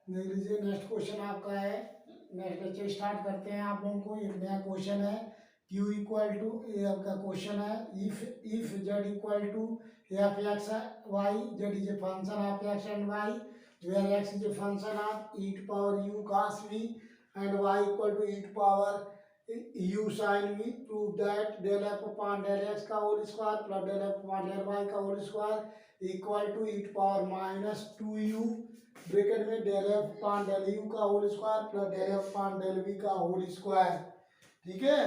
देख लीजिए next question आपका है। नेक्स्ट लेक्चर स्टार्ट करते हैं आप लोगों को। एक नया क्वेश्चन है q इक्वल टू, ये आपका क्वेश्चन है, if z equal to F x y, z is a function of x and y, where x is a function of e to power u cos v and y equal to e to power u sin v, prove that del F upon del x का whole square plus del F upon del y का whole square equal to e to power minus 2u bracket में del F upon del you का whole square plus del F upon del V का whole square. ठीक है,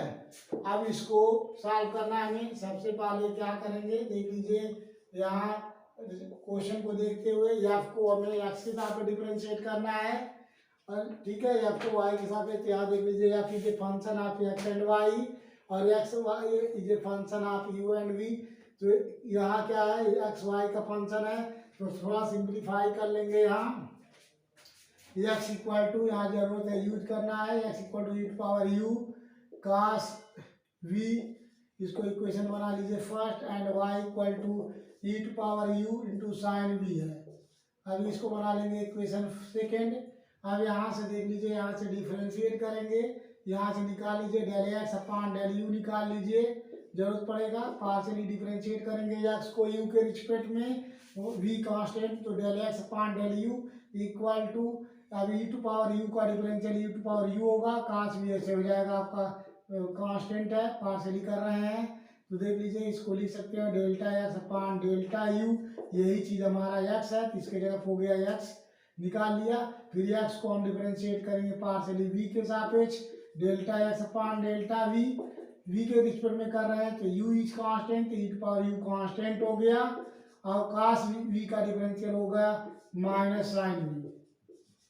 अब इसको solve करना है हमें। सबसे पहले क्या करेंगे, देख लीजिए यहाँ क्वेश्चन को देखते हुए एफ को हमें एक्स के साथ डिफरेंशिएट करना है। और ठीक है, एफ को वाई के साथ, यहाँ देख लीजिए f is a function of x and y और x y is a function of you and we. तो यहाँ क्या है, एक्स वाई का फंक्शन है, तो थोड़ा सिंप्लीफाई कर लेंगे। यहाँ एक्स इक्वल टू, यहाँ जरूरत है यूज करना है, X equal to E to power you cos V, इसको इक्वेशन बना लीजिए first, and Y equal to E to power U into sine V है। अब इसको बना लेंगे इक्वेशन सेकेंड। अब यहाँ से देख लीजिए, यहाँ से डिफ्रेंशिएट करेंगे, यहाँ से निकाल लीजिए del x upon del you निकाल लीजिए, जरूरत पड़ेगा। पार्शियली डिफरेंशिएट करेंगे एक्स को यू के रिस्पेक्ट में, वी कांस्टेंट, तो del x upon del you equal to, अब ई टू पावर यू का differential E to power U होगा, काश भी ऐसे हो जाएगा, आपका कांस्टेंट है, पार्शियली कर रहे हैं। तो देख लीजिए इसको लिख सकते हैं delta x upon delta you, यही चीज़ हमारा एक्स है, तो इसके जगह हो गया एक्स, निकाल लिया। फिर एक्स को हम डिफरेंशिएट करेंगे पार्शियली वी के सापेक्ष, delta x upon delta V, V के रिस्पेक्ट में कर रहे हैं, तो U is constant, E to power U constant हो गया, और काश वी का डिफरेंशियल हो गया माइनस साइन वी,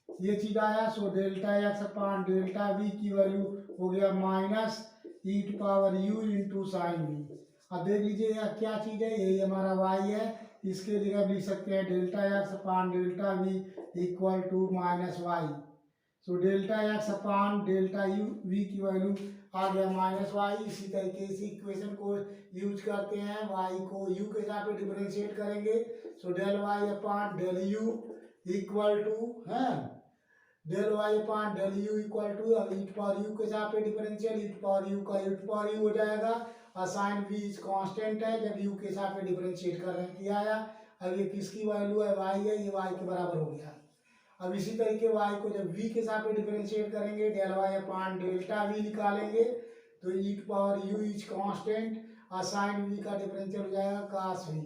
ये चीज आया। So delta x upon delta V की वैल्यू हो गया minus E to power U into sine V. अब देख लीजिए यह क्या चीज है, यही हमारा वाई है, इसके जगह लिख सकते हैं delta x upon delta V equal to minus Y. So delta x upon delta U V की वैल्यू आ गया माइनस वाई। इसी तरीके से इक्वेशन को यूज करते हैं, वाई को यू के साथ पे डिफरेंशिएट करेंगे। So del Y upon del you equal to है del Y upon del you equal to, अब ई टू पावर यू के साथ पे differential, E to power you का ई टू पावर यू हो जाएगा, और साइन वी इज कांस्टेंट है, जब यू के साथ पे डिफरेंशिएट कर रहे हैं किया आया। अब ये किसकी वैल्यू है, वाई है, ये वाई के बराबर हो गया। अब इसी तरीके वाई को जब वी के साथ पे डिफरेंशिएट करेंगे, del Y upon delta v निकालेंगे, तो e to power u is constant और साइन वी का डिफरेंशियल हो जाएगा कास वी।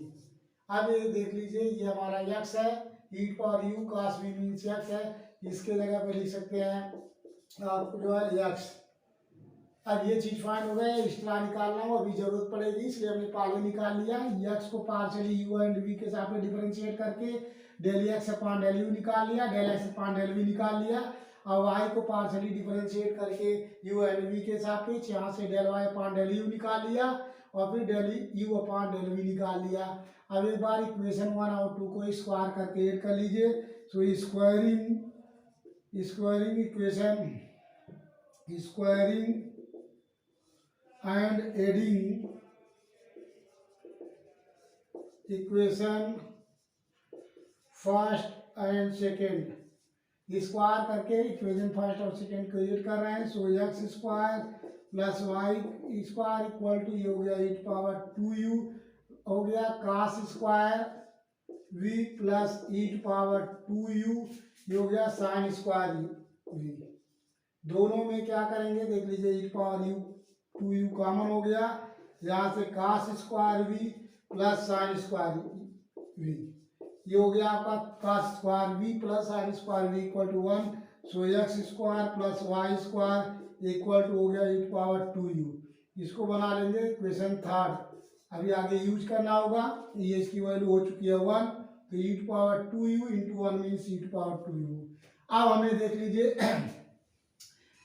अब ये देख लीजिए ये हमारा एक्स है, e to power you cos v means x है, इसके जगह पे लिख सकते हैं आपको जो है एक्स। अब ये चीज फाइंड हो गया, एक्स्ट्रा निकालना हो अभी जरूरत पड़ेगी, इसलिए हमने पहले निकाल लिया। एक्स को पार्शियली यू एंड वी के साथ में डिफरेंशिएट करके del x upon del you निकाल लिया, del x upon del V निकाल लिया, और वाई को पार्शियली डिफरेंशिएट करके यू एंड वी के सापेक्ष यहाँ से del Y upon del you निकाल लिया, और फिर del you upon del V निकाल लिया। अब एक बार इक्वेशन 1 और 2 को स्क्वायर करके ऐड कर लीजिए। So squaring equation, squaring and adding equation first and second, square करके इक्वेशन फर्स्ट और सेकेंड को ऐड कर रहे हैं। So x square plus Y square equal to, ये हो गया ई टू पावर 2u हो गया, cos square we plus e to power 2u, ये हो गया साइन स्क्वायर वी। दोनों में क्या करेंगे देख लीजिए, ई पावर यू 2u कॉमन हो गया, यहाँ से cos square we plus sine square V, ये हो गया आपका cos square we plus sine square V equal to 1। So x square plus Y square equal to हो गया ई पावर 2u। इसको बना लेंगे इक्वेशन थर्ड। अभी आगे यूज करना होगा, ये इसकी वैल्यू हो चुकी है 1, तो e to power 2u into 1 means e to power 2u। अब हमें देख लीजिए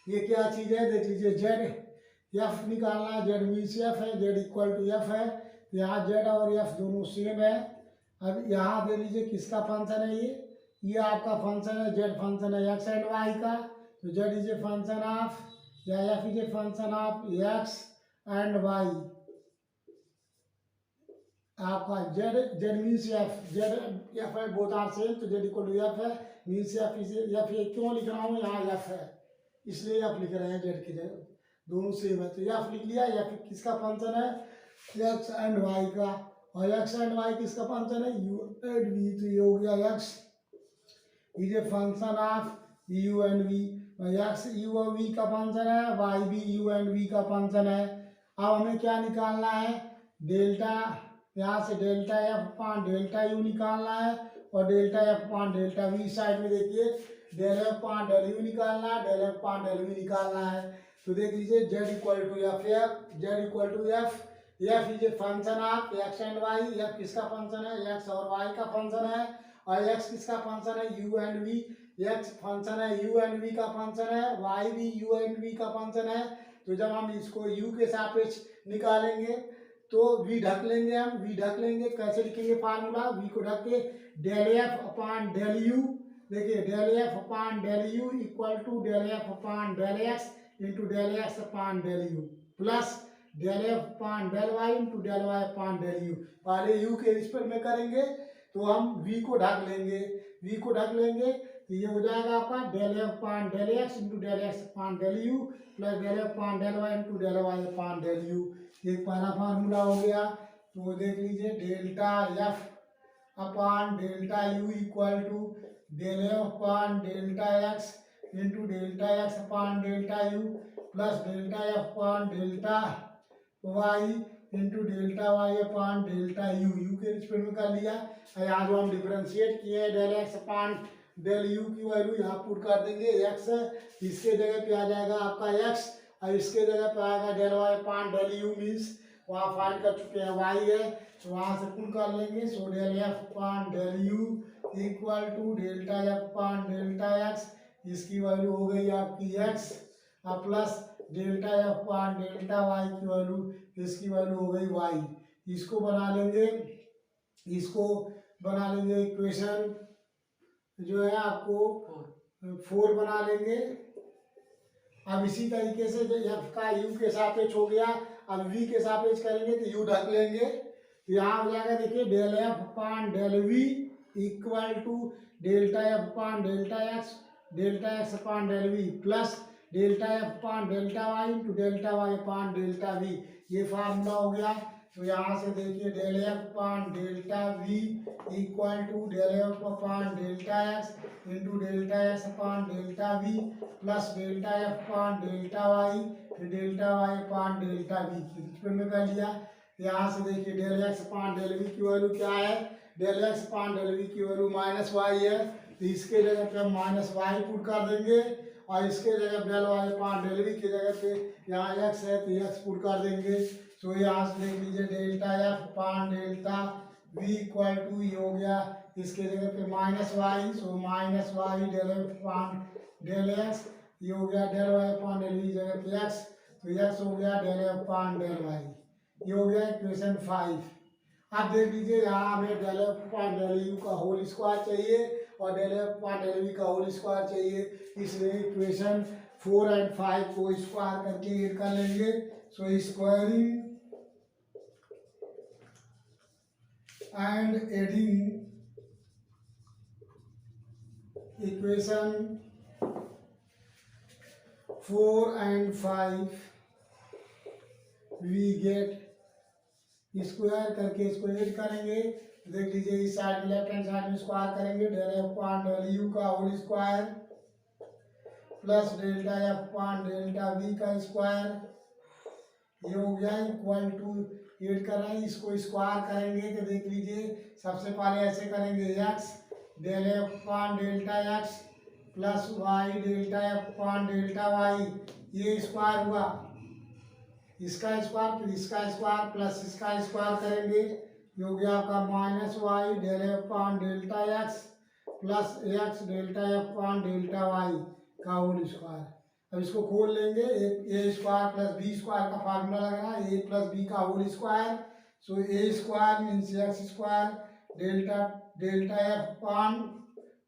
ये क्या चीज़ है, देख लीजिए जेड एफ निकालना है, जेड मीन्स एफ है, जेड इक्वल टू एफ है, यहाँ जेड और एफ दोनों सेम है। अब यहाँ देख लीजिए किसका फंक्शन है, ये आपका फंक्शन है, जेड फंक्शन है एक्स एंड वाई का, तो z is a function of, या f is a function of x and y, आपका z z means f z f है बोथ आर सेम तो जेड इक्वल टू एफ है means f इसे f ये क्यों लिख रहा हूँ यहाँ एफ है इसलिए एफ लिख रहे हैं जेड की जगह दोनों सेम है तो एफ लिख लिया एफ किसका फंक्शन है एक्स एंड वाई का और एक्स एंड वाई किसका फंक्शन है यू एंड वी तो ये हो गया X is a function of you and V X U और वी का फंक्शन है वाई भी यू एंड वी का फंक्शन है अब हमें क्या निकालना है डेल्टा यहाँ से delta F upon delta U निकालना है और delta F upon delta V side में देखिए del F upon del U निकालना है del F upon del V निकालना है तो देख लीजिए Z equal to F Z equal to F is a function of x and Y F किसका फंक्शन है एक्स और वाई का फंक्शन है और एक्स किसका फंक्शन है U and V X function है यू एंड वी का फंक्शन है वाई भी यू एंड वी का फंक्शन है तो जब हम इसको यू के सापेक्ष निकालेंगे तो वी ढक लेंगे हम वी ढक लेंगे कैसे लिखेंगे फार्मूला वी को ढक के del F upon del u देखिए del F upon del you equal to del F upon del x into del x upon del you plus del F upon del Y into del Y upon del u पहले u के respect में करेंगे तो हम we को ढक लेंगे तो ये हो जाएगा आपका del F upon del x into del x upon del you plus del F upon del Y into del Y upon del U एक पहला फार्मूला हो गया तो देख लीजिए delta F upon delta U equal to del F upon delta x into delta x upon delta U plus delta F upon delta Y into delta Y upon delta U के respect में कर लिया यहाँ जो हम differentiate किए del x upon del U की value यहाँ पुट कर देंगे एक्स इसके जगह पे आ जाएगा आपका एक्स और इसके जगह पे आएगा del Y upon del you means वहाँ फाइंड कर चुके हैं वाई है तो वहाँ से पुट कर लेंगे so del F upon del you equal to delta F upon delta X इसकी वैल्यू हो गई आपकी एक्स और plus delta F upon delta Y की वैल्यू इसकी वैल्यू हो गई वाई इसको बना लेंगे इक्वेशन जो है आपको 4 बना लेंगे अब इसी तरीके से जो एफ का यू के सापेक्ष हो गया अब वी के सापेक्ष करेंगे तो यू ढक लेंगे तो यहाँ हो जाएगा देखिए del F upon del V equal to delta F upon delta x upon del V plus delta F upon delta Y into delta Y upon delta we ये फार्मूला हो गया तो यहाँ से देखिए del F upon delta V equal to del F upon delta x into delta x upon delta V plus delta F upon delta Y delta Y upon delta V की respect में कर लिया यहाँ से देखिए del x upon del we की value क्या है del x upon del we की वैल्यू माइनस वाई है तो इसके जगह पे हम माइनस वाई पुट कर देंगे और इसके जगह del Y upon del we की जगह पे यहाँ एक्स है तो एक्स पुट कर देंगे सो यहाँ से देख लीजिए delta F upon delta V equal to ये हो गया इसके जगह पे minus Y so minus Y del F upon del x ये हो गया del Y upon del V जगह पे एक्स तो एक्स हो गया del F upon del Y ये हो गया इक्वेशन 5 आप देख लीजिए यहाँ हमें del F upon del you का होल स्क्वायर चाहिए और del F upon del V का होल स्क्वायर चाहिए इसलिए इक्वेशन 4 एंड 5 को स्क्वायर करके ऐड कर लेंगे so squaring and adding equation 4 and 5 we get square करके इसको ऐड करेंगे देख लीजिए इस साइड में लेफ्ट हैंड साइड में स्क्वायर करेंगे del F upon del you का whole square plus delta F upon delta v का स्क्वायर ये हो गया इक्वल टू ऐड कर रहे हैं इसको स्क्वायर करेंगे तो देख लीजिए सबसे पहले ऐसे करेंगे x del F upon delta x plus y delta F upon delta y ये स्क्वायर हुआ इसका स्क्वायर फिर इसका स्क्वायर प्लस इसका स्क्वायर करेंगे ये हो गया आपका minus Y del F upon delta x plus x delta F upon delta y का होल स्क्वायर अब इसको खोल लेंगे a square plus b square का फार्मूला लगना ए प्लस बी का whole square so a square means x square delta F upon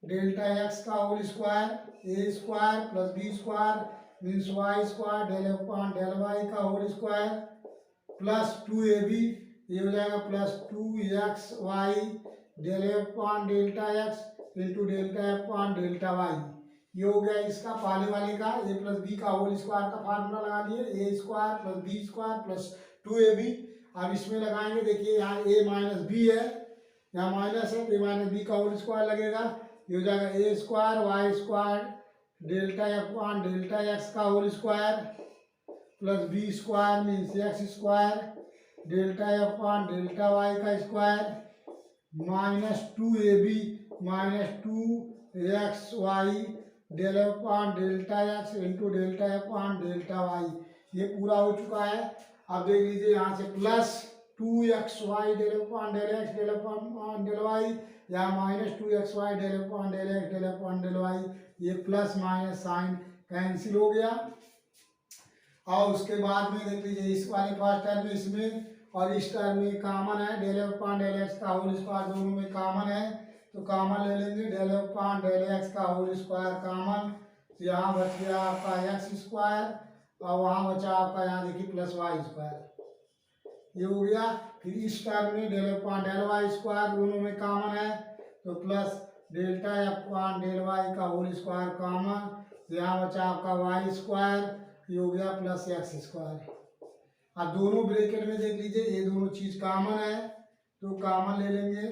delta x का whole square a square plus b square means y square del F upon del y का whole square plus 2ab ये हो जाएगा plus 2xy del F upon delta x into delta F upon delta y. ये हो गया इसका पहले वाले का ए प्लस बी का होल स्क्वायर का फार्मूला लगा लिए, a square plus b square plus 2ab। अब इसमें लगाएंगे, देखिए यहाँ a माइनस बी है, यहाँ माइनस है तो ए माइनस बी का होल स्क्वायर लगेगा। ये हो जाएगा a square y square delta F upon delta x का whole square plus b square means x square delta F upon delta y का square minus 2ab minus 2xy del F upon delta x into delta F upon delta y. ये पूरा हो चुका है। अब देख लीजिए यहाँ से plus 2xy del F upon del x del F upon del y, या minus 2xy del F upon del x del F upon del Y. ये प्लस माइनस साइन कैंसिल हो गया। और उसके बाद में देख लीजिए इस वाले फर्स्ट टर्म में इसमें और इस टर्म में कॉमन है, del F upon del x का होल स्क्वायर दोनों में कॉमन है तो कॉमन ले लेंगे, del F upon del x का होल स्क्वायर कॉमन, तो यहाँ बच गया आपका एक्स स्क्वायर और वहाँ बचा आपका यहाँ देखिए प्लस वाई स्क्वायर। ये हो गया। फिर इस टर्म में del F upon del y square दोनों में कॉमन है तो plus delta F upon del y का होल स्क्वायर कॉमन, यहाँ बचा आपका वाई स्क्वायर, ये हो गया प्लस एक्स स्क्वायर। अब दोनों ब्रैकेट में देख लीजिए ये दोनों चीज़ कॉमन है तो कॉमन ले लेंगे,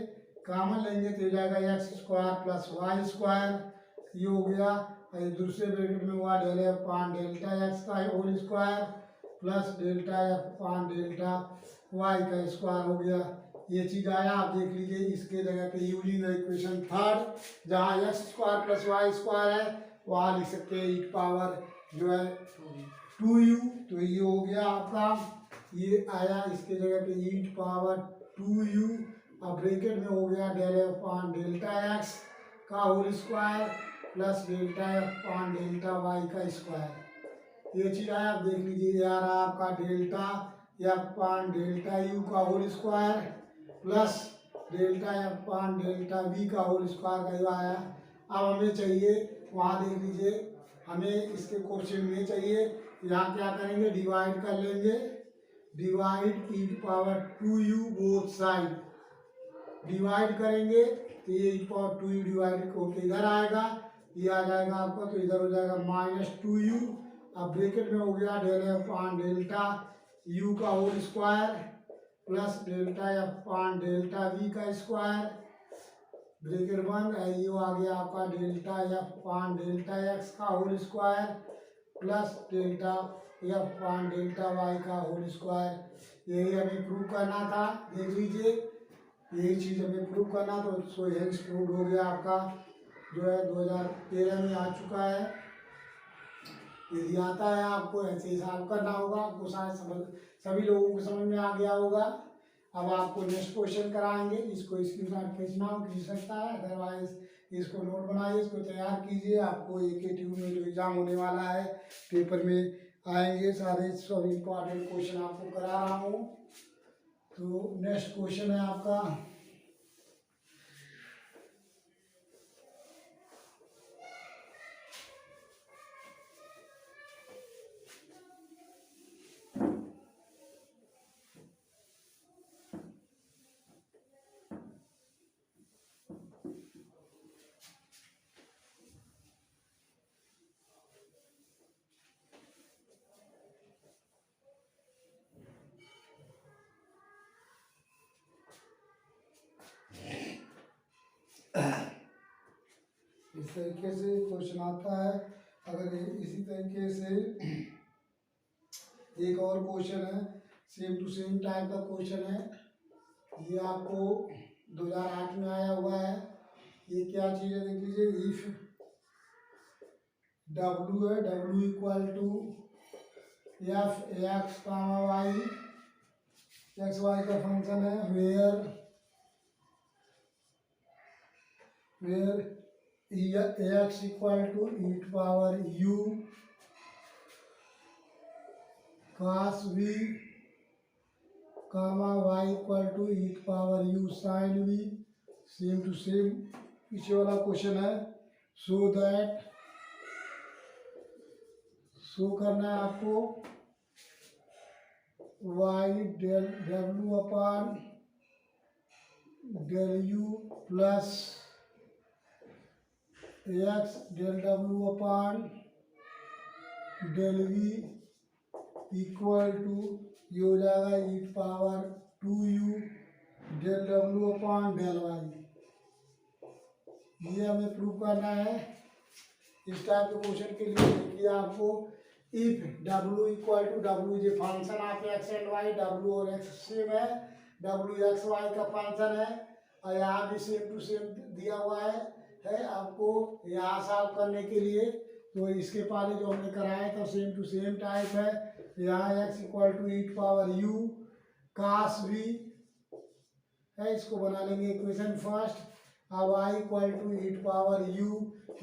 कॉमन लेंगे तो हो जाएगा x square plus Y square, ये हो गया। और ये दूसरे ब्रैकेट में हुआ del F upon delta x का whole square plus delta F upon delta y का स्क्वायर हो गया। ये चीज़ आया। आप देख लीजिए इसके जगह पे यूजिंग इक्वेशन थर्ड जहाँ x square plus Y square है वहाँ लिख सकते हैं ई पावर जो है 2u, तो ये हो गया आपका, ये आया इसके जगह पे ई पावर 2u। अब ब्रैकेट में हो गया del F upon delta x का whole square plus delta F upon delta y का स्क्वायर। ये चीज़ आया। आप देख लीजिए यार आपका delta F upon delta u का whole square plus delta F upon delta v का होल स्क्वायर का ये आया। अब हमें चाहिए, वहाँ देख लीजिए हमें इसके क्वेश्चन में चाहिए, यहाँ क्या करेंगे डिवाइड कर लेंगे, divide e power 2u both side divide करेंगे तो ये ई पावर 2u डिवाइड होकर इधर आएगा, ये आ जाएगा आपका तो इधर हो जाएगा माइनस 2u। अब ब्रैकेट में हो गया del F upon delta u का whole square plus delta F upon delta v का स्क्वायर ब्रैकेट बंद। ये आ गया आपका delta F upon delta x का whole square plus delta F upon delta y का होल स्क्वायर। यही हमें प्रूव करना था। देख लीजिए यही चीज़ हमें प्रूव करना, तो सो हेंस प्रूव हो गया आपका जो है 2013 में आ चुका है। यदि आता है आपको ऐसे हिसाब करना होगा, आपको शायद सभी लोगों को समझ में आ गया होगा। अब आपको नेक्स्ट क्वेश्चन कराएंगे, इसको स्क्रीनशॉट खींचना हो खींच सकता है, अदरवाइज इसको नोट बनाइए, इसको तैयार कीजिए। आपको AKTU में जो एग्ज़ाम होने वाला है पेपर में आएंगे सारे सब इम्पोर्टेंट क्वेश्चन आपको करा रहा हूँ। तो नेक्स्ट क्वेश्चन है आपका इस तरीके से क्वेश्चन आता है। अगर इसी तरीके से एक और क्वेश्चन है, सेम टू सेम टाइप का क्वेश्चन है, ये आपको 2008 में आया हुआ है। ये क्या चीज़ है देख लीजिए, इफ W है, W equal to F X comma Y, X Y का फंक्शन है, where x equal to e power u cos v comma Y equal to e power u sin v। Same to same पीछे वाला question है। Show करना है आपको Y del W upon del you plus X del W upon del V equal to ये हो जाएगा e power 2u del W upon del Y. ये हमें प्रूव करना है। इस टाइप के क्वेश्चन के लिए देखिए आपको if W equal to W जो फंक्शन आप एक्स एंड वाई डब्ल्यू और एक्स सेम है, डब्ल्यू एक्स वाई का फंक्शन है और यहाँ भी सेम टू सेम दिया हुआ है आपको यहाँ सॉल्व करने के लिए। तो इसके पहले जो हमने कराया था सेम टू सेम टाइप है। यहाँ x equal to e power you cos v है, इसको बना लेंगे इक्वेशन फर्स्ट। अब i equal to e power u,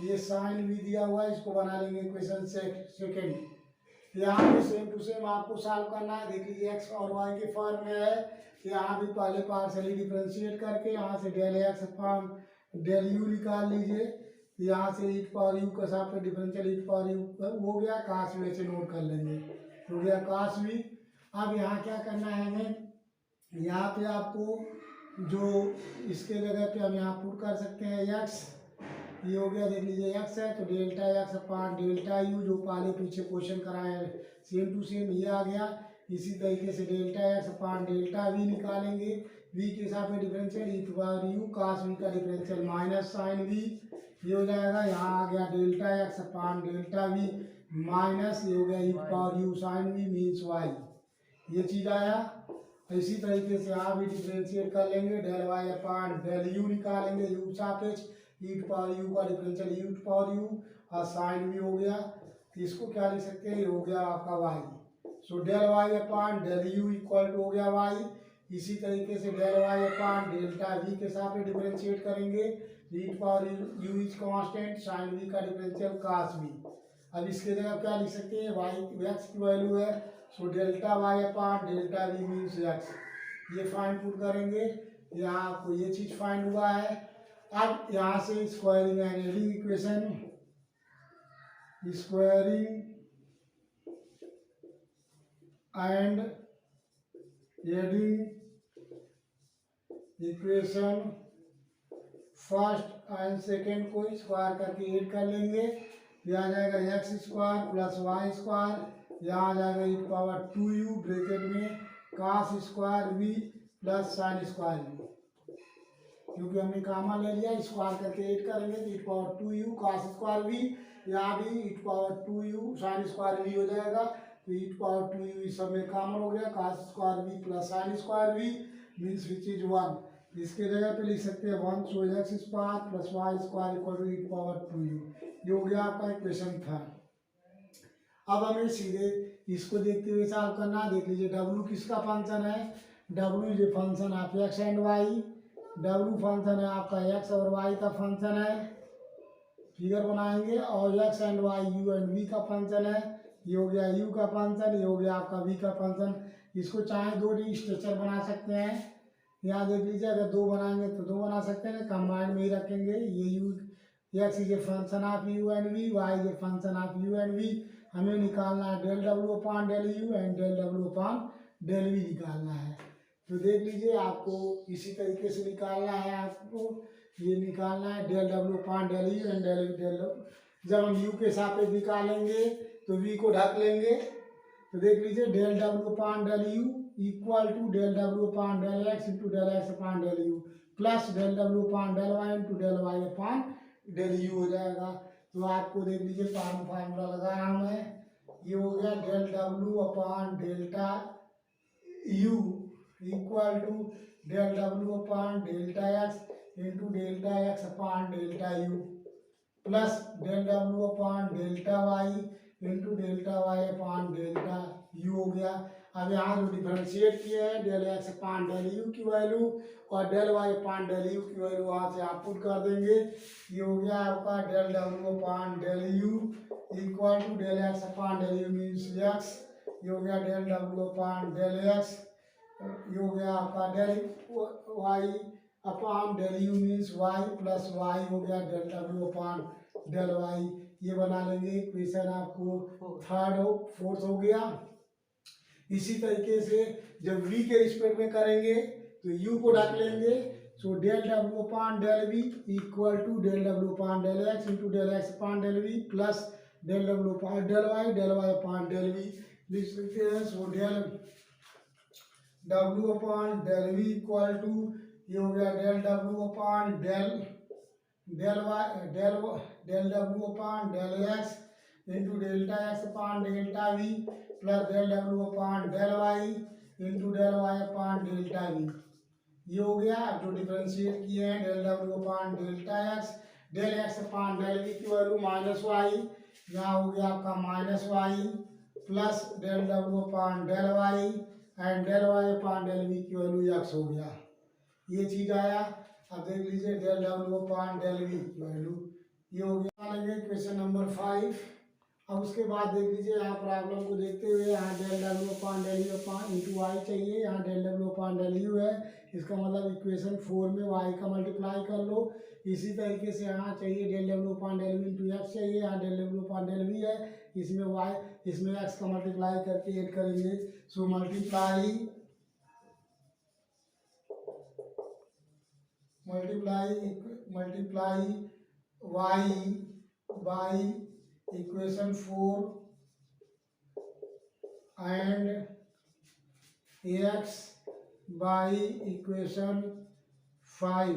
ये साइन भी दिया हुआ है, इसको बना लेंगे इक्वेशन सेकेंड। यहाँ भी सेम टू सेम आपको सॉल्व करना है। देख लीजिए एक्स और वाई के फॉर्म में है। यहाँ भी पहले पार्शियली डिफरेंशिएट करके यहाँ से del x upon del you निकाल लीजिए। यहाँ से ई पावर यू का साथ में डिफरेंशियल ई पावर यू हो गया, काश वी से नोट कर लेंगे, हो गया काश वी। अब यहाँ क्या करना है हमें, यहाँ पे आपको जो इसके जगह पे हम यहाँ पुट कर सकते हैं एक्स, ये हो गया देख लीजिए एक्स है तो delta x upon delta you, जो पहले पीछे क्वेश्चन कराए हैं सेम टू सेम ये आ गया। इसी तरीके से delta x upon delta v निकालेंगे, वी के हिसाब में differential e power you cos v का डिफरेंशियल माइनस साइन वी, ये हो जाएगा। यहाँ आ गया delta x upon delta v minus ये हो गया e power u sine v means y, ये चीज़ आया। इसी तरीके से यहाँ भी डिफरेंशिएट कर लेंगे, del Y upon del u निकालेंगे, यू सापेक्ष ई पावर यू का डिफरेंशियल यू पावर यू और साइन भी हो गया। इसको क्या लिख सकते हैं, ये हो गया आपका y. So del Y upon del you equal to हो गया वाई। इसी तरीके से del Y upon delta v के साथ डिफरेंशिएट करेंगे, e power u is constant sine v का डिफरेंशियल कास वी। अब इसके जगह क्या लिख सकते हैं, वाई एक्स की वैल्यू है, so delta Y upon delta v means x, ये फाइंड पुट करेंगे। यहाँ आपको ये चीज़ फाइंड हुआ है। अब यहाँ से squaring and adding equation, squaring and adding equation first and second को स्क्वायर करके ऐड कर लेंगे। यह आ जाएगा x square plus Y square, यहाँ आ जाएगा ई पावर 2u ब्रैकेट में cos square we plus sine square v, क्योंकि हमने कॉमन ले लिया स्क्वायर करके ऐड करेंगे तो e power 2u cos square v, यहाँ भी e power 2u sine square v हो जाएगा। तो ई पावर 2u इस सब में कॉमन हो गया, cos square we plus sine square v means which is 1। इसके जगह पे लिख सकते हैं 1, so x square plus Y square equal to e power 2u, ये हो गया आपका इक्वेशन था। अब हमें सीधे इसको देखते हुए सॉल्व करना है। देख लीजिए डब्ल्यू किसका फंक्शन है, डब्ल्यू जो फंक्शन आप एक्स एंड वाई, डब्ल्यू फंक्शन है आपका एक्स और वाई का फंक्शन है, फिगर बनाएंगे। और x and y u and we का फंक्शन है, ये हो गया यू का फंक्शन, ये हो गया आपका वी का फंक्शन। इसको चाहे दो डी स्ट्रक्चर बना सकते हैं, यहाँ देख लीजिए अगर दो बनाएंगे तो दो बना सकते हैं, कंबाइंड में ही रखेंगे। ये U X is a function of you and V, Y is a function of you and V. हमें निकालना है del W upon del you and del W upon del V निकालना है। तो देख लीजिए आपको इसी तरीके से निकालना है, आपको ये निकालना है del W upon del you and del del. जब हम यू के सापेक्ष निकालेंगे तो वी को ढक लेंगे। तो देख लीजिए del W upon del you equal to del W upon del x into del x upon del you plus del W upon del Y into del Y upon del U हो जाएगा। तो आपको देख लीजिए फार्मूला लगाया हमने, ये हो गया del W upon delta U equal to del W upon delta x into delta x upon delta U plus del W upon delta Y into delta Y upon delta U हो गया। अब यहाँ जो डिफरेंशिएट किए हैं del x upon del U की value और del Y upon del U की वैल्यू वहाँ से आप पुट कर देंगे। ये हो गया आपका del W upon del you equal to del x upon del you means x, ये हो गया del W upon del x, ये हो गया आपका del Y upon del you means y plus y हो गया del W upon del Y. ये बना लेंगे इक्वेशन आपको थर्ड हो फोर्थ हो गया। इसी तरीके से जब v के रिस्पेक्ट में करेंगे तो u को रख लेंगे। So del W upon del V equal to del W upon del x into del x upon del V plus del W upon del Y upon del V लिख सकते हैं। So del W upon del V equal to ये हो गया del W upon del del Y del W upon del x into delta X upon delta V plus del W upon del Y into del Y upon delta we. ये हो गया। अब जो differentiate किए हैं del W upon delta x del x upon del we की value minus y, यहाँ हो गया आपका minus y plus del W upon del y and del Y upon del we की वैल्यू एक्स हो गया। ये चीज़ आया। अब देख लीजिए del W upon del we की वैल्यू ये हो गया। लेंगे क्वेश्चन नंबर 5। अब उसके बाद देख लीजिए यहाँ प्रॉब्लम को देखते हुए यहाँ del W upon del u upon into y चाहिए, यहाँ del W upon del u है। इसका मतलब इक्वेशन 4 में वाई का मल्टीप्लाई कर लो। इसी तरीके से यहाँ चाहिए del W upon del v into x चाहिए, यहाँ del W upon del v है, इसमें वाई इसमें एक्स का मल्टीप्लाई करके ऐड करेंगे। So multiply y by equation 4 and x by equation 5।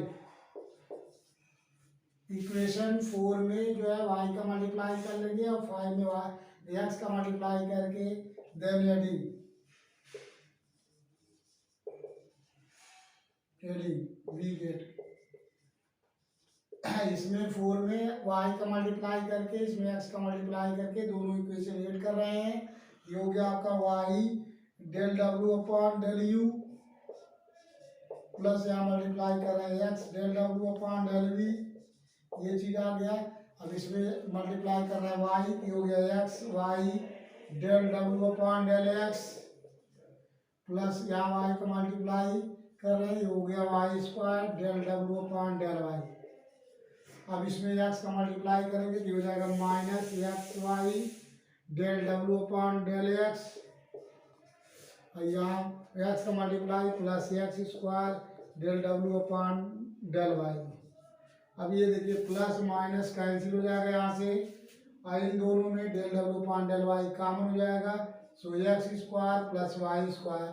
Equation 4 में जो है वाई का मल्टीप्लाई कर लेंगे और 5 में वाई एक्स का मल्टीप्लाई करके देन एडिंग वी गेट। इसमें 4 में y का मल्टीप्लाई करके इसमें x का मल्टीप्लाई करके दोनों इक्वेशन ऐड कर रहे हैं। ये हो गया आपका y del W upon del you plus यहाँ मल्टीप्लाई कर रहे हैं x del W upon del v, ये चीज़ आ गया। अब इसमें मल्टीप्लाई कर रहे हैं y, ये हो गया x y del W upon del x plus यहाँ y का मल्टीप्लाई कर रहे हैं, ये हो गया y square del W upon del y. अब इसमें एक्स का मल्टीप्लाई करेंगे तो हो जाएगा minus x y del W upon del x, और यहाँ एक्स का multiply plus x square del W upon del y. अब ये देखिए प्लस माइनस कैंसिल हो जाएगा यहाँ से, और इन दोनों में del W upon del y common हो जाएगा। So x square plus Y square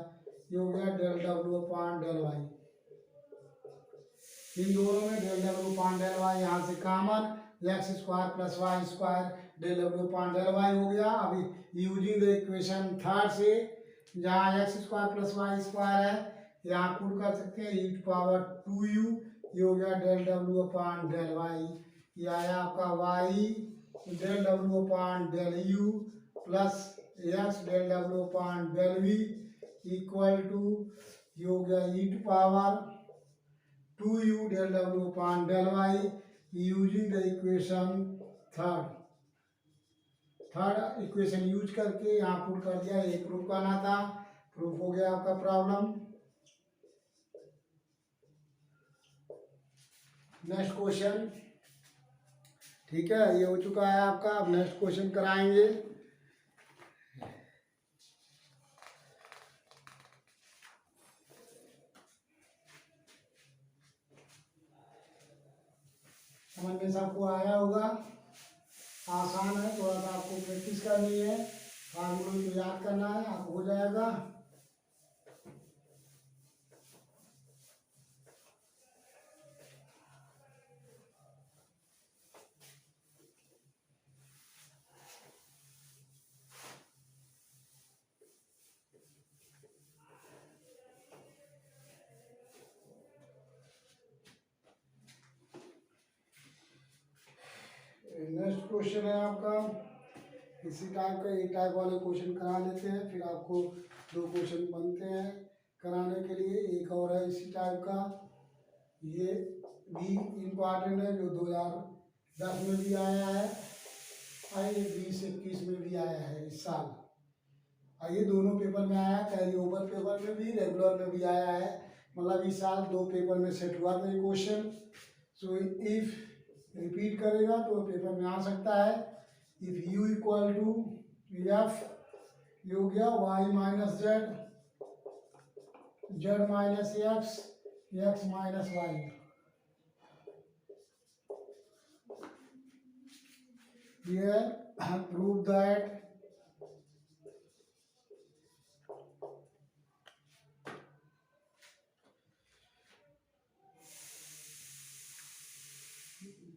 ये हो गया del W upon del y. इन दोनों में del W upon del y यहाँ से common, x square plus Y square del W upon del y हो गया। अभी यूजिंग द इक्वेशन 3 से जहाँ x square plus Y square है यहाँ पुट कर सकते हैं e टू पावर 2u, ये हो गया del W upon del Y. ये आया आपका Y del W upon del you plus X del W upon del V equal to ये हो गया e to power 2u del W upon del Y using the equation third equation use करके यहाँ put कर दिया। ये proof करना था, प्रूफ हो गया आपका प्रॉब्लम। नेक्स्ट क्वेश्चन, ठीक है, ये हो चुका है आपका। अब नेक्स्ट क्वेश्चन कराएंगे। समझ में सबको आया होगा, आसान है, थोड़ा सा आपको प्रैक्टिस करनी है, फार्मूले को याद करना है, आपको हो जाएगा। नेक्स्ट क्वेश्चन है आपका इसी टाइप का, एक टाइप वाले क्वेश्चन करा लेते हैं, फिर आपको 2 क्वेश्चन बनते हैं कराने के लिए। एक और है इसी टाइप का, ये भी इम्पॉर्टेंट है, जो 2010 में भी आया है और ये 2021 में भी आया है इस साल। और ये दोनों पेपर में आया, कैरी ओवर पेपर में भी, रेगुलर में भी आया है। मतलब इस साल 2 पेपर में सेट हुआ था ये क्वेश्चन। सो इफ रिपीट करेगा तो पेपर में आ सकता है। If u equal to f ये हो गया y minus z, z minus x, x minus y. ये प्रूव दैट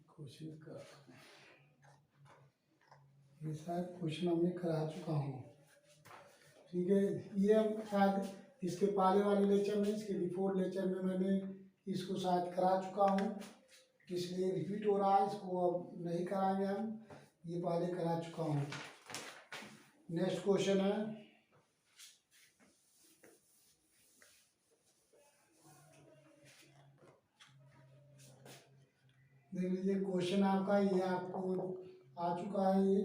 क्वेश्चन का, ये शायद क्वेश्चन हमने करा चुका हूँ, ठीक है। ये हम शायद इसके पहले वाले लेक्चर में, इसके बिफोर लेक्चर में मैंने इसको शायद करा चुका हूँ, इसलिए रिपीट हो रहा है, इसको अब नहीं कराएंगे हम, ये पहले करा चुका हूँ। नेक्स्ट क्वेश्चन है, देख लीजिए क्वेश्चन आपका, ये आपको आ चुका है,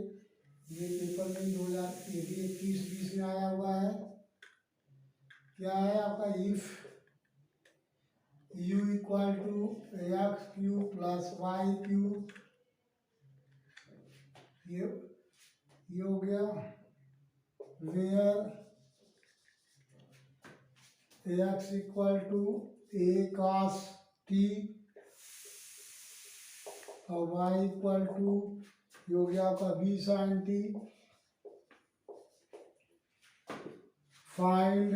ये पेपर में 2021-20 में आया हुआ है। क्या है आपका, if u equal to x cube plus y cube, ये हो गया, where x equal to a cos t और y इक्वल टू ये हो गया आपका b sin t, find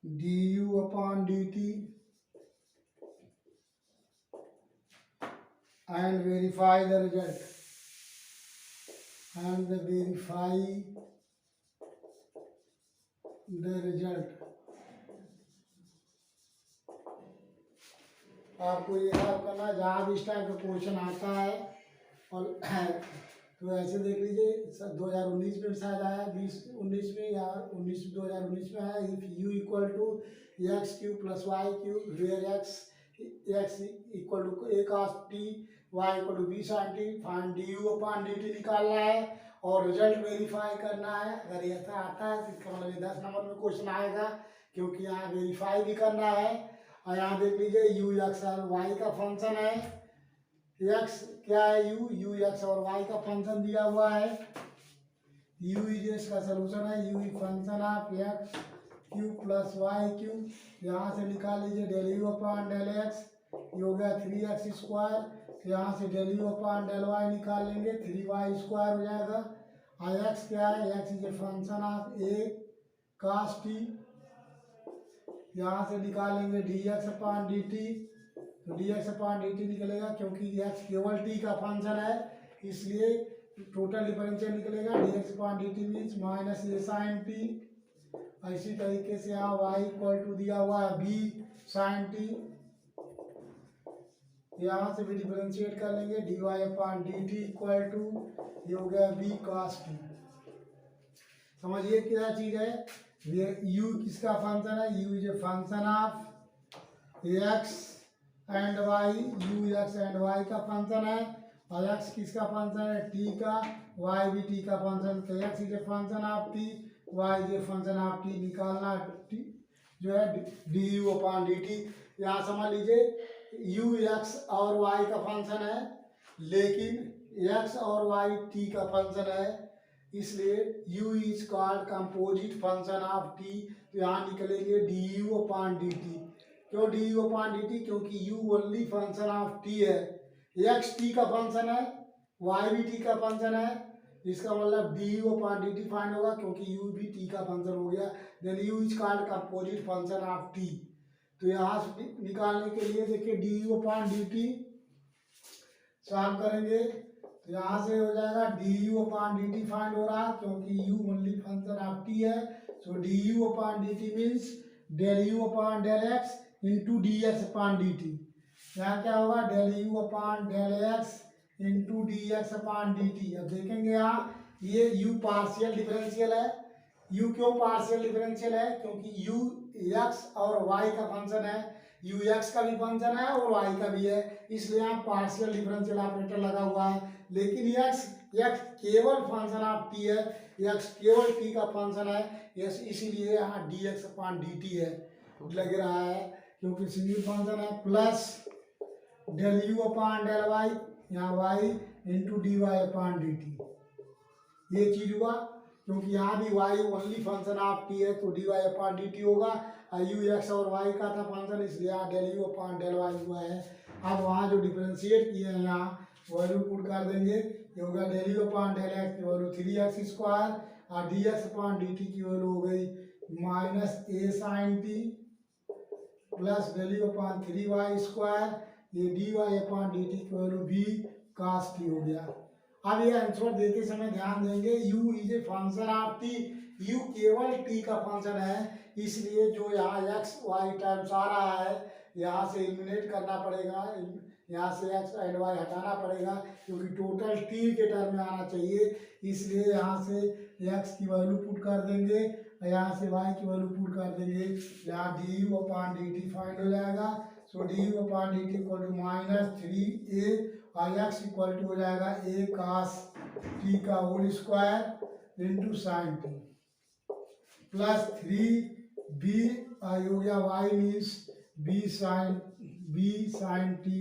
du upon dt and verify the result, and verify the result। आपको ये याद करना, जहाँ भी इस टाइप का क्वेश्चन आता है और तो ऐसे देख लीजिए, 2019 में शायद आया, 2019 में या 2019 में आया, if u equal to x cube plus y cube where x equal to a cos t, y equal to b sine t, find d u upon d t निकालना है और रिजल्ट वेरीफाई करना है। अगर ऐसा आता है तो इसका मतलब 10 नंबर में क्वेश्चन आएगा, क्योंकि यहाँ वेरीफाई भी करना है। और यहाँ देख लीजिए यू एक्स और वाई का फंक्शन है, एक्स क्या है, यू एक्स और वाई का फंक्शन दिया हुआ है, यू इज इसका सोल्यूशन है, u is function of x cube plus y cube. यहाँ से निकाल लीजिए del you upon del x, ये हो गया 3x स्क्वायर, यहाँ से del you upon del y निकाल लेंगे, 3y स्क्वायर हो जाएगा। और एक्स क्या है, x is a function of a cos t, यहाँ से निकालेंगे d x upon d t, तो d x upon d t निकलेगा, क्योंकि एक्स केवल टी का फंक्शन है इसलिए टोटल डिफरेंशियल निकलेगा, d x upon d t means minus a sine t. इसी तरीके से यहाँ वाई इक्वल टू दिया हुआ है बी साइन टी, यहाँ से भी डिफरेंशिएट कर लेंगे, d y upon d t equal to ये हो गया बी कॉस टी। समझिए क्या चीज़ है, ये u किसका फंक्शन है, u is a function of x and y, u x and Y का फंक्शन है, और x किसका फंक्शन है, t का, y भी t का फंक्शन, तो x is a function of t, y is a function of t, निकालना t जो है D u upon d t. यहाँ समझ लीजिए u x और y का फंक्शन है, लेकिन x और y t का फंक्शन है, इसलिए u is called composite function of t, तो यहाँ निकलेंगे d u upon d t. क्यों d u upon d t, क्योंकि u only function of t है, x t का फंक्शन है, y भी t का फंक्शन है, इसका मतलब d u upon d t find होगा, क्योंकि u भी t का फंक्शन हो गया, then u is called composite function of t। तो यहाँ से निकालने के लिए देखिए d u upon d t solve करेंगे, तो यहाँ से हो जाएगा d u upon d t find हो रहा है, क्योंकि u only function of t है, so d u upon d t means del you upon del x into d x upon d t. यहाँ क्या होगा, del you upon del x into d x upon d t. अब देखेंगे यहाँ ये u partial differential है, u क्यों partial differential है, क्योंकि u x और y का फंक्शन है, u x का भी फंक्शन है और y का भी है, इसलिए यहाँ पार्शियल डिफरेंशियल ऑपरेटर लगा हुआ है। लेकिन x केवल फंक्शन ऑफ t है, x केवल t का फंक्शन है, इसीलिए यहाँ dx अपॉन dt है लग रहा है, क्योंकि सिंगल फंक्शन है, plus del you upon del y, यहाँ y into d y upon d t, ये चीज हुआ। क्योंकि यहाँ भी y only function of t है तो dy अपॉन dt होगा। u x और y का था फंक्शन, इसलिए यहाँ del u upon del y हुआ है। अब वहाँ जो डिफरेंशिएट किए हैं यहाँ वैल्यू पुट कर देंगे, ये होगा del u upon del x की वैल्यू 3x स्क्वायर और dx अपॉन dt की वैल्यू हो गई minus a sine t plus del u upon 3y square, ये dy अपॉन dt की वैल्यू b cos t हो गया। अब ये आंसर देते समय ध्यान देंगे u is a function of t, u केवल t का फंक्शन है, इसलिए जो यहाँ x y टाइम्स आ रहा है यहाँ से एलिमिनेट करना पड़ेगा, यहाँ से x एंड y हटाना पड़ेगा क्योंकि टोटल t के टर्म में आना चाहिए, इसलिए यहाँ से x की वैल्यू पुट कर देंगे, यहाँ से y की वैल्यू पुट कर देंगे, यहाँ du अपॉन dt फाइंड हो जाएगा। So du upon dt equal to minus 3a और x इक्वल टू हो जाएगा a cos t का whole square into sine t plus 3b हो गया y means b sine t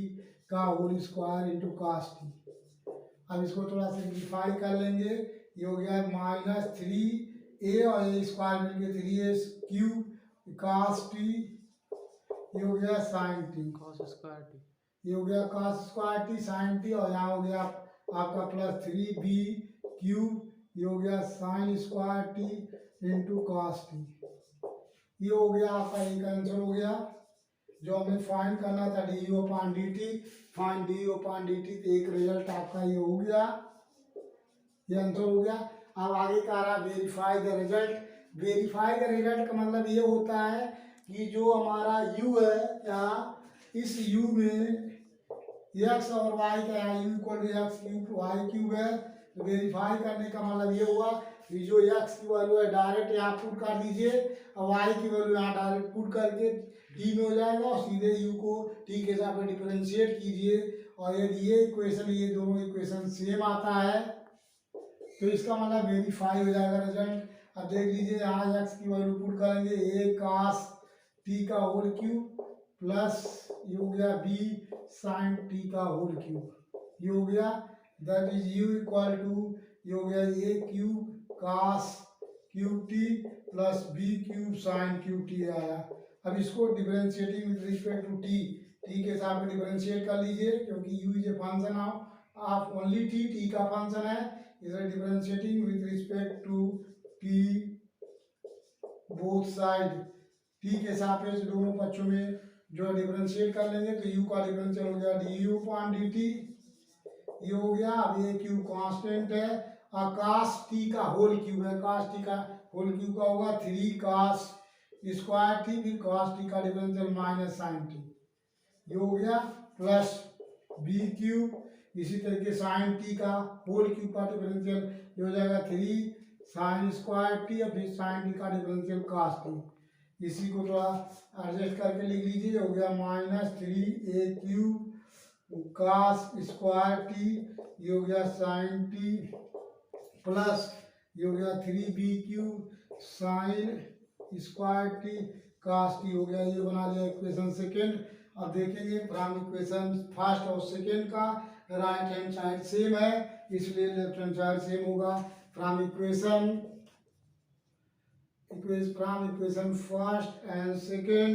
का whole square into cos t. अब इसको थोड़ा सिंप्लीफाई कर लेंगे, ये हो गया माइनस 3a और a स्क्वायर मिलके 3a क्यूब cos टी, ये हो गया sine t cos square t, ये हो गया cos square t sine t और यहाँ हो गया आपका प्लस 3b क्यूब, ये हो गया sine square T into cos T. ये हो गया आपका एक आंसर हो गया जो हमें फाइंड करना था du upon dt, find du upon dt, तो एक रिजल्ट आपका ये हो गया, ये आंसर हो गया। अब आगे का रहा verify the result. Verify the result का मतलब ये होता है कि जो हमारा u है यहाँ इस u में x और y का यहाँ u equal to x cube y cube है, तो वेरीफाई करने का मतलब ये हुआ कि जो x की वैल्यू है डायरेक्ट यहाँ पुट कर दीजिए और y की वैल्यू यहाँ डायरेक्ट पुट करके t में हो जाएगा और सीधे u को t के हिसाब से डिफरेंशिएट कीजिए, और यदि ये इक्वेशन ये दोनों इक्वेशन सेम आता है तो इसका मतलब वेरीफाई हो जाएगा रिजल्ट। अब देख लीजिए यहाँ x की वैल्यू पुट करेंगे a cos t का होल क्यूब प्लस ये हो गया b साइन t का होल क्यूब, ये हो गया that is u equal to ये हो गया a cube cos cube t plus b cube sine cube t आया। अब इसको differentiating with respect to t के हिसाब से डिफरेंशिएट कर लीजिए क्योंकि u is a function of only t का फंक्शन है, इसे differentiating with respect to t both side t के सापेक्ष दोनों पक्षों में जो डिफरेंशिएट कर लेंगे तो u का डिफरेंशियल हो गया du अपॉन dt, ये हो गया। अब ये क्यूब कांस्टेंट है और cos t का होल क्यूब है, cos t का होल क्यूब का होगा 3 cos स्क्वायर t फिर cos t का डिफरेंशियल माइनस साइन t, ये हो गया प्लस b क्यूब, इसी तरीके साइन t का होल क्यूब का डिफरेंशियल ये हो जाएगा 3 साइन स्क्वायर t और फिर साइन t का डिफरेंशियल cos t, इसी को थोड़ा एडजस्ट करके लिख लीजिए, हो गया minus 3a cube cos square t, ये हो गया साइन t प्लस ये हो गया 3b cube sine square t cos t हो गया। ये बना लिया इक्वेशन सेकेंड। अब देखेंगे फ्रॉम इक्वेशन फर्स्ट और सेकेंड का राइट हैंड साइड सेम है इसलिए लेफ्ट हैंड साइड सेम होगा। From equation first and second,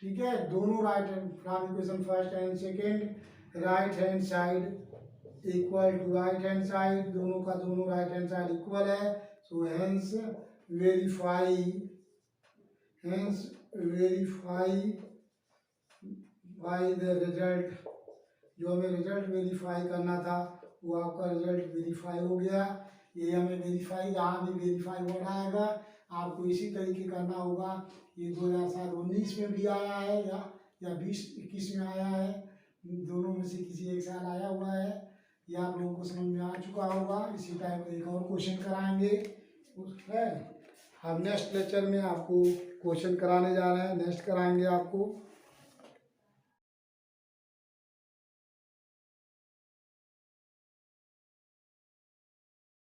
ठीक है, दोनों right hand from equation first and second right hand side equal to right hand side, दोनों का दोनों राइट हैंड साइड इक्वल है, so hence verify by the result, जो हमें रिजल्ट वेरीफाई करना था वो आपका रिजल्ट वेरीफाई हो गया। ये हमें वेरीफाई जहाँ भी वेरीफाई हो रहा आएगा आपको इसी तरीके करना होगा। ये 2019 में भी आया है या 2021 में आया है, दोनों में से किसी एक साल आया हुआ है, ये आप लोगों को समझ में आ चुका होगा। इसी टाइप एक और क्वेश्चन कराएंगे है, हम नेक्स्ट लेक्चर में आपको क्वेश्चन कराने जा रहे हैं, नेक्स्ट कराएंगे आपको।